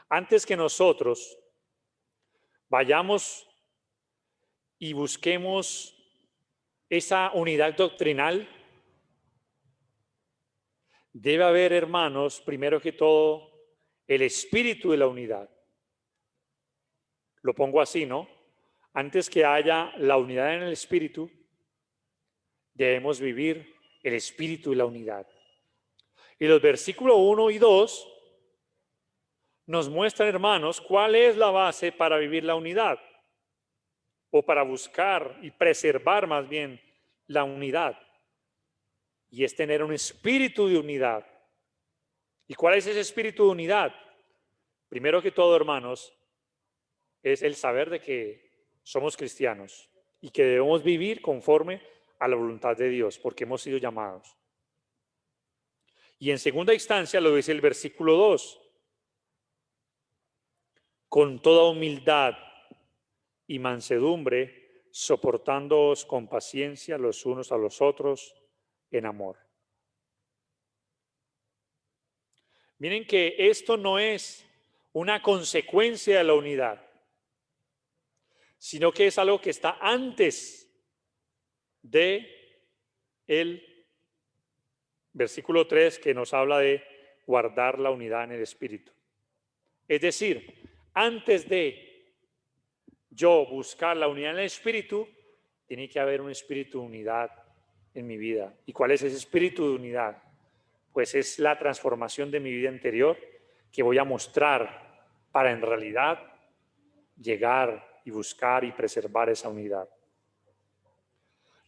Antes que nosotros vayamos y busquemos esa unidad doctrinal, debe haber, hermanos, primero que todo, el espíritu de la unidad. Lo pongo así, ¿no? Antes que haya la unidad en el espíritu, debemos vivir el espíritu de la unidad. Y los versículos 1 y 2 nos muestran, hermanos, cuál es la base para vivir la unidad, o para buscar y preservar más bien la unidad. Y es tener un espíritu de unidad. ¿Y cuál es ese espíritu de unidad? Primero que todo, hermanos, es el saber de que somos cristianos y que debemos vivir conforme a la voluntad de Dios, porque hemos sido llamados. Y en segunda instancia lo dice el versículo 2. Con toda humildad y mansedumbre, soportándoos con paciencia los unos a los otros en amor. Miren que esto no es una consecuencia de la unidad, sino que es algo que está antes de el versículo 3 que nos habla de guardar la unidad en el espíritu. Es decir, antes de yo buscar la unidad en el espíritu, tiene que haber un espíritu de unidad en mi vida. ¿Y cuál es ese espíritu de unidad? Pues es la transformación de mi vida interior que voy a mostrar para en realidad llegar y buscar y preservar esa unidad.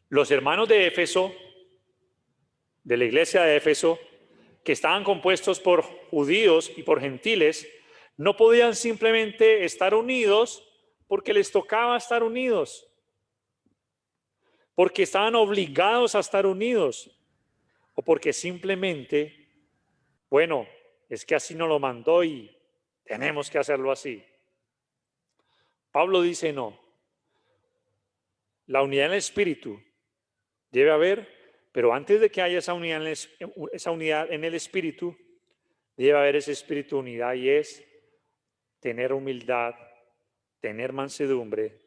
Los hermanos de Éfeso, de la iglesia de Éfeso, que estaban compuestos por judíos y por gentiles, no podían simplemente estar unidos porque les tocaba estar unidos, porque estaban obligados a estar unidos, o porque simplemente, bueno, es que así nos lo mandó y tenemos que hacerlo así. Pablo dice no. La unidad en el espíritu debe haber, pero antes de que haya esa unidad en el espíritu, debe haber ese espíritu de unidad, y es tener humildad, tener mansedumbre,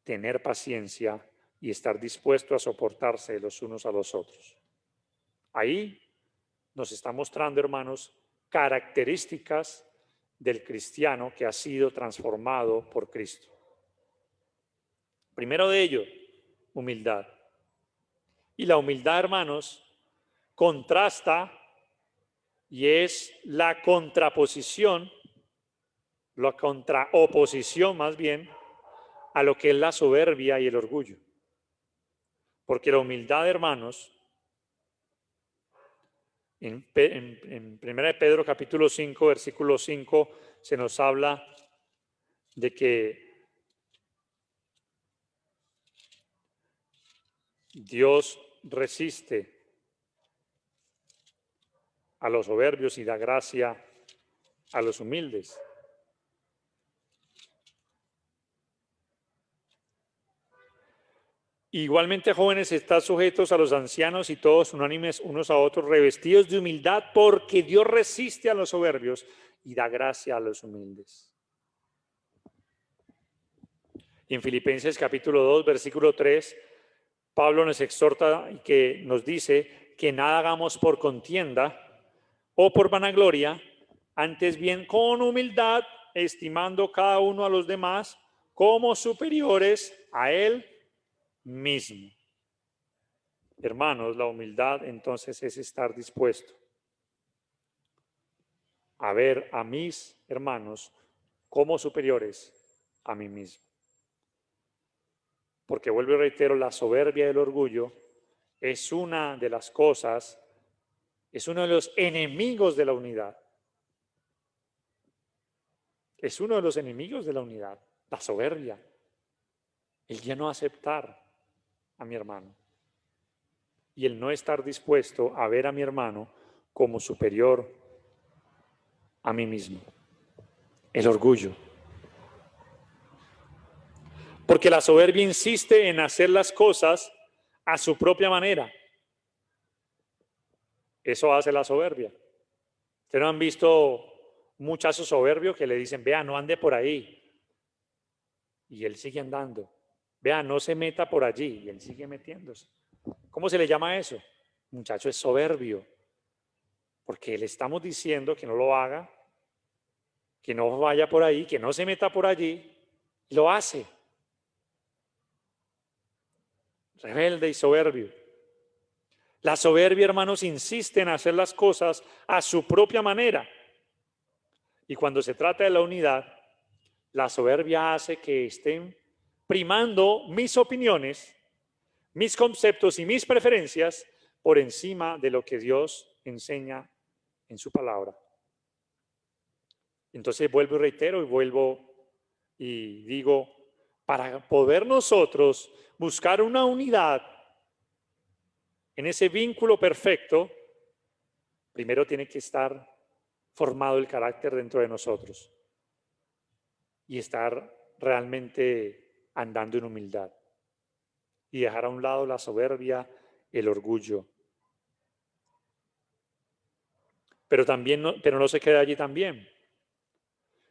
tener paciencia y estar dispuesto a soportarse los unos a los otros. Ahí nos está mostrando, hermanos, características del cristiano que ha sido transformado por Cristo. Primero de ello, humildad. Y la humildad, hermanos, contrasta y es la contraposición, la contraoposición más bien, a lo que es la soberbia y el orgullo. Porque la humildad, hermanos, en 1 Pedro capítulo 5, versículo 5, se nos habla de que Dios resiste a los soberbios y da gracia a los humildes. Igualmente, jóvenes, estad sujetos a los ancianos y todos unánimes unos a otros, revestidos de humildad, porque Dios resiste a los soberbios y da gracia a los humildes. Y en Filipenses capítulo 2, versículo 3, Pablo nos exhorta y que nos dice que nada hagamos por contienda o por vanagloria, antes bien con humildad, estimando cada uno a los demás como superiores a él mismo. Hermanos, la humildad entonces es estar dispuesto a ver a mis hermanos como superiores a mí mismo. Porque vuelvo y reitero, la soberbia y el orgullo es una de las cosas, es uno de los enemigos de la unidad. Es uno de los enemigos de la unidad, la soberbia, el ya no aceptar a mi hermano y el no estar dispuesto a ver a mi hermano como superior a mí mismo. El orgullo. Porque la soberbia insiste en hacer las cosas a su propia manera. Eso hace la soberbia. ¿Ustedes no han visto muchachos soberbios que le dicen, vea, no ande por ahí? Y él sigue andando. Vea, no se meta por allí. Y él sigue metiéndose. ¿Cómo se le llama eso? Muchacho es soberbio. Porque le estamos diciendo que no lo haga, que no vaya por ahí, que no se meta por allí. Y lo hace. Rebelde y soberbio. La soberbia, hermanos, insiste en hacer las cosas a su propia manera. Y cuando se trata de la unidad, la soberbia hace que estén primando mis opiniones, mis conceptos y mis preferencias por encima de lo que Dios enseña en su palabra. Entonces vuelvo y reitero y vuelvo y digo, para poder nosotros buscar una unidad en ese vínculo perfecto, primero tiene que estar formado el carácter dentro de nosotros y estar realmente andando en humildad y dejar a un lado la soberbia, el orgullo. Pero no se queda allí también,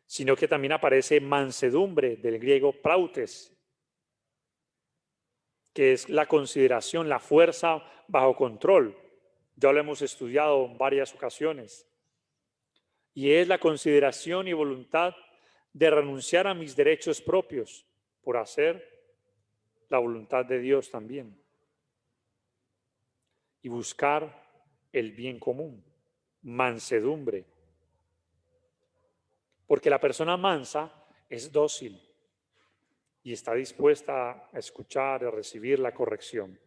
sino que también aparece mansedumbre, del griego prautes, que es la consideración, la fuerza bajo control. Ya lo hemos estudiado en varias ocasiones. Y es la consideración y voluntad de renunciar a mis derechos propios por hacer la voluntad de Dios también. Y buscar el bien común, mansedumbre. Porque la persona mansa es dócil y está dispuesta a escuchar y a recibir la corrección.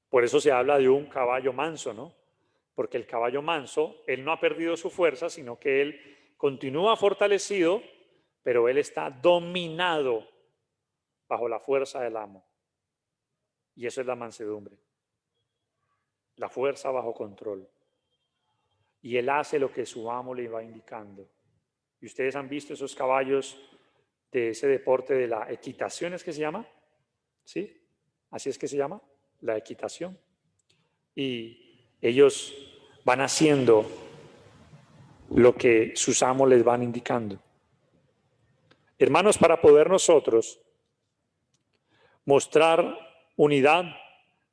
Por eso se habla de un caballo manso, ¿no? Porque el caballo manso, él no ha perdido su fuerza, sino que él continúa fortalecido, pero él está dominado bajo la fuerza del amo. Y eso es la mansedumbre. La fuerza bajo control. Y él hace lo que su amo le va indicando. Y ustedes han visto esos caballos de ese deporte de la equitación, ¿es que se llama? ¿Sí? Así es que se llama, la equitación. Y ellos van haciendo lo que sus amos les van indicando. Hermanos, para poder nosotros mostrar unidad,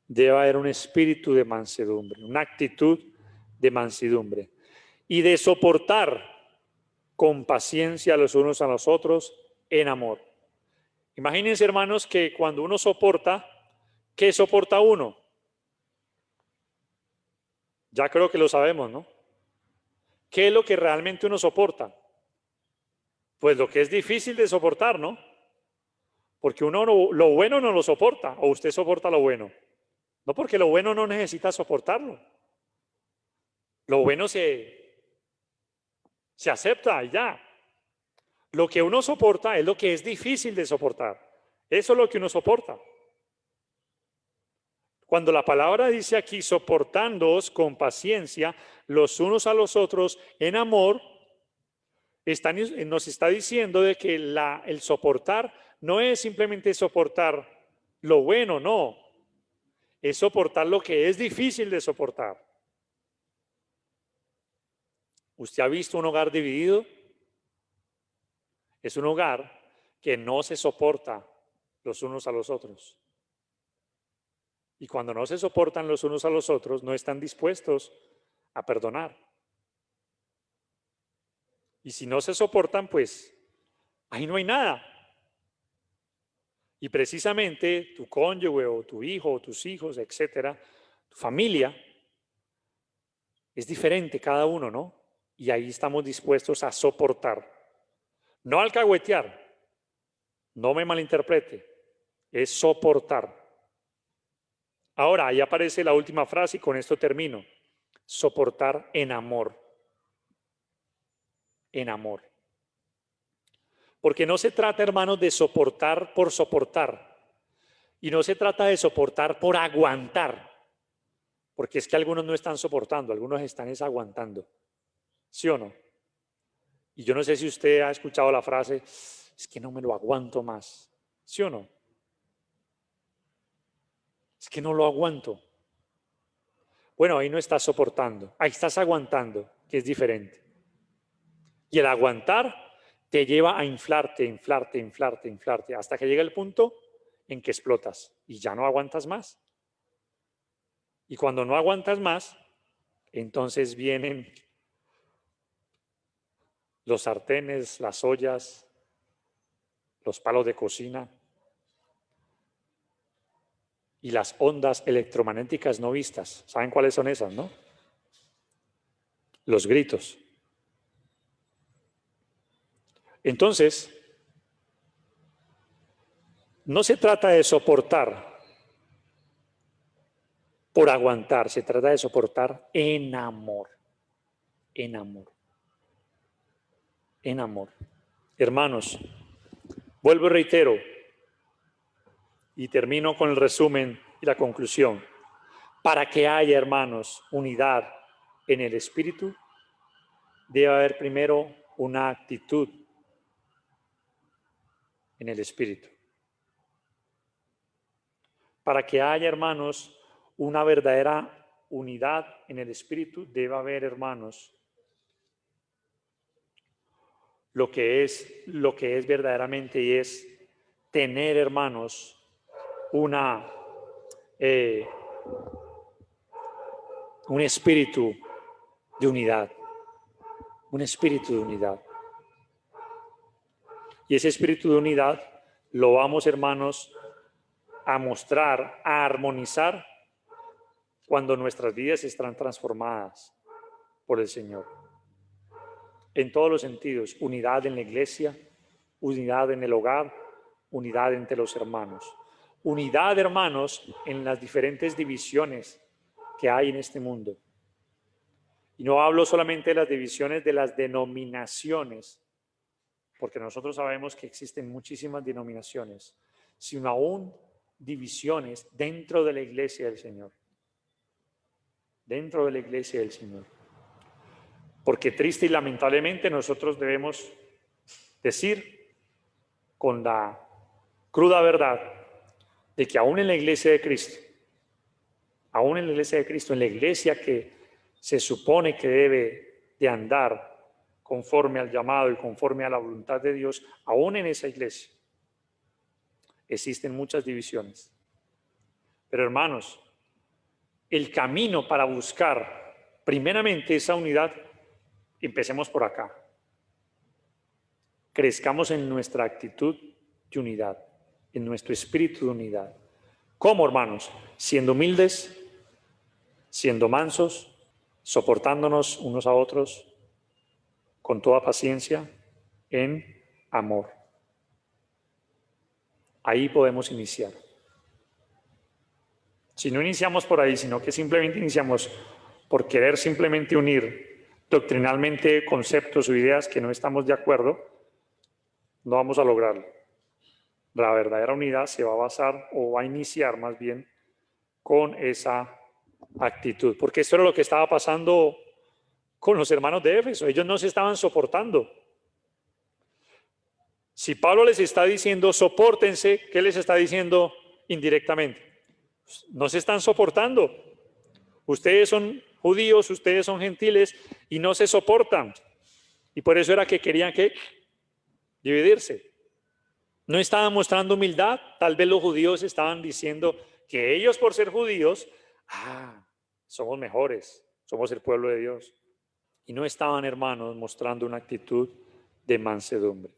debe haber un espíritu de mansedumbre, una actitud de mansedumbre y de soportar con paciencia los unos a los otros en amor. Imagínense, hermanos, que cuando uno soporta, ¿qué soporta uno? Ya creo que lo sabemos, ¿no? ¿Qué es lo que realmente uno soporta? Pues lo que es difícil de soportar, ¿no? Porque uno lo bueno no lo soporta, o usted soporta lo bueno. No, porque lo bueno no necesita soportarlo. Lo bueno se acepta y ya. Lo que uno soporta es lo que es difícil de soportar. Eso es lo que uno soporta. Cuando la palabra dice aquí, soportándoos con paciencia los unos a los otros en amor, nos está diciendo de que el soportar no es simplemente soportar lo bueno, no. Es soportar lo que es difícil de soportar. ¿Usted ha visto un hogar dividido? Es un hogar que no se soporta los unos a los otros. Y cuando no se soportan los unos a los otros, no están dispuestos a perdonar. Y si no se soportan, pues ahí no hay nada. Y precisamente tu cónyuge o tu hijo o tus hijos, etcétera, tu familia, es diferente cada uno, ¿no? Y ahí estamos dispuestos a soportar. No alcahuetear, no me malinterprete, es soportar. Ahora, ahí aparece la última frase y con esto termino. Soportar en amor. En amor. Porque no se trata, hermanos, de soportar por soportar. Y no se trata de soportar por aguantar. Porque es que algunos no están soportando, algunos están aguantando. ¿Sí o no? Y yo no sé si usted ha escuchado la frase, es que no me lo aguanto más. ¿Sí o no? Es que no lo aguanto. Bueno, ahí no estás soportando, ahí estás aguantando, que es diferente. Y el aguantar te lleva a inflarte, inflarte, inflarte, inflarte, hasta que llega el punto en que explotas y ya no aguantas más. Y cuando no aguantas más, entonces vienen los sartenes, las ollas, los palos de cocina y las ondas electromagnéticas no vistas. ¿Saben cuáles son esas, no? Los gritos. Entonces, no se trata de soportar por aguantar, se trata de soportar en amor, en amor, en amor. Hermanos, vuelvo y reitero y termino con el resumen y la conclusión. Para que haya, hermanos, unidad en el espíritu, debe haber primero una actitud en el espíritu. Para que haya, hermanos, una verdadera unidad en el espíritu, debe haber, hermanos, lo que es verdaderamente y es tener, hermanos, un espíritu de unidad, un espíritu de unidad. Y ese espíritu de unidad lo vamos, hermanos, a mostrar, a armonizar cuando nuestras vidas están transformadas por el Señor. En todos los sentidos, unidad en la iglesia, unidad en el hogar, unidad entre los hermanos. Unidad, hermanos, en las diferentes divisiones que hay en este mundo. Y no hablo solamente de las divisiones de las denominaciones, porque nosotros sabemos que existen muchísimas denominaciones, sino aún divisiones dentro de la iglesia del Señor. Dentro de la iglesia del Señor. Porque triste y lamentablemente nosotros debemos decir con la cruda verdad de que aún en la iglesia de Cristo, aún en la iglesia de Cristo, en la iglesia que se supone que debe de andar conforme al llamado y conforme a la voluntad de Dios, aún en esa iglesia existen muchas divisiones. Pero hermanos, el camino para buscar primeramente esa unidad, empecemos por acá. Crezcamos en nuestra actitud de unidad. en nuestro espíritu de unidad. ¿Cómo, hermanos? Siendo humildes, siendo mansos, soportándonos unos a otros con toda paciencia, en amor. Ahí podemos iniciar. Si no iniciamos por ahí, sino que simplemente iniciamos por querer simplemente unir doctrinalmente conceptos o ideas que no estamos de acuerdo, no vamos a lograrlo. La verdadera unidad se va a basar o va a iniciar más bien con esa actitud, porque esto era lo que estaba pasando con los hermanos de Éfeso. Ellos no se estaban soportando. Si Pablo les está diciendo sopórtense, ¿qué les está diciendo indirectamente? No se están soportando. Ustedes son judíos, ustedes son gentiles y no se soportan. Y por eso era que querían dividirse. No estaban mostrando humildad. Tal vez los judíos estaban diciendo que ellos, por ser judíos, somos mejores, somos el pueblo de Dios. Y no estaban, hermanos, mostrando una actitud de mansedumbre.